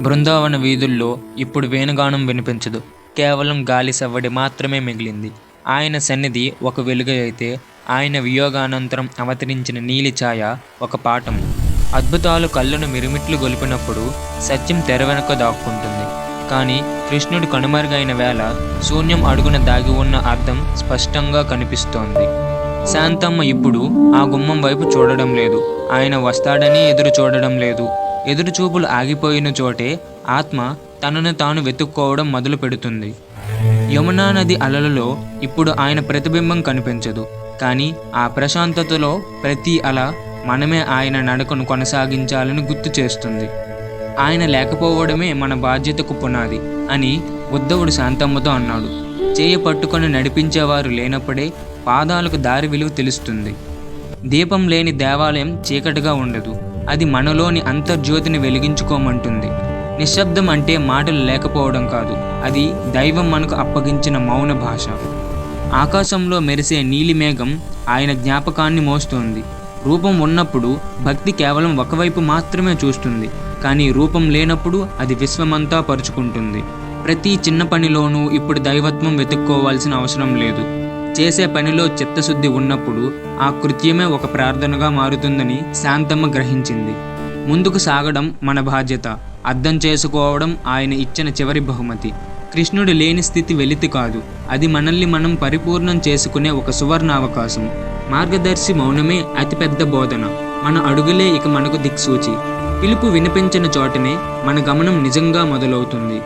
బృందావన వీధుల్లో ఇప్పుడు వేణుగానం వినిపించదు. కేవలం గాలి సవ్వడి మాత్రమే మిగిలింది. ఆయన సన్నిధి ఒక వెలుగు అయితే, ఆయన వియోగానంతరం అవతరించిన నీలి ఛాయ ఒక పాఠం. అద్భుతాలు కళ్ళను మిరుమిట్లు గొలిపినప్పుడు సత్యం తెర వెనుక దాక్కుంటుంది. కానీ కృష్ణుడు కనుమరుగైన వేళ శూన్యం అడుగున దాగి ఉన్న అర్థం స్పష్టంగా కనిపిస్తోంది. శాంతమ్మ ఇప్పుడు ఆ గుమ్మం వైపు చూడడం లేదు. ఆయన వస్తాడని ఎదురు చూడడం లేదు. ఎదురుచూపులు ఆగిపోయిన చోటే ఆత్మ తనను తాను వెతుక్కోవడం మొదలు పెడుతుంది. యమునా నది అలలలో ఇప్పుడు ఆయన ప్రతిబింబం కనిపించదు. కానీ ఆ ప్రశాంతతలో ప్రతి అల మనమే ఆయన నడకను కొనసాగించాలని గుర్తు చేస్తుంది. ఆయన లేకపోవడమే మన బాధ్యతకు పునాది అని ఉద్ధవుడు శాంతమ్మతో అన్నాడు. చేయి పట్టుకొని నడిపించేవారు లేనప్పుడే పాదాలకు దారి విలువ తెలుస్తుంది. దీపం లేని దేవాలయం చీకటిగా ఉండదు. అది మనలోని అంతర్జ్యోతిని వెలిగించుకోమంటుంది. నిశ్శబ్దం అంటే మాటలు లేకపోవడం కాదు, అది దైవం మనకు అప్పగించిన మౌన భాష. ఆకాశంలో మెరిసే నీలి మేఘం ఆయన జ్ఞాపకాన్ని మోస్తోంది. రూపం ఉన్నప్పుడు భక్తి కేవలం ఒకవైపు మాత్రమే చూస్తుంది. కానీ రూపం లేనప్పుడు అది విశ్వమంతా పరుచుకుంటుంది. ప్రతి చిన్న పనిలోనూ ఇప్పుడు దైవత్వం వెతుక్కోవాల్సిన అవసరం లేదు. చేసే పనిలో చిత్తశుద్ధి ఉన్నప్పుడు ఆ కృత్యమే ఒక ప్రార్థనగా మారుతుందని శాంతమ్మ గ్రహించింది. ముందుకు సాగడం మన బాధ్యత. అర్థం చేసుకోవడం ఆయన ఇచ్చిన చివరి బహుమతి. కృష్ణుడు లేని స్థితి వెలితి కాదు, అది మనల్ని మనం పరిపూర్ణం చేసుకునే ఒక సువర్ణ అవకాశం. మార్గదర్శి మౌనమే అతిపెద్ద బోధన. మన అడుగులే ఇక మనకు దిక్సూచి. పిలుపు వినిపించిన చోటనే మన గమనం నిజంగా మొదలవుతుంది.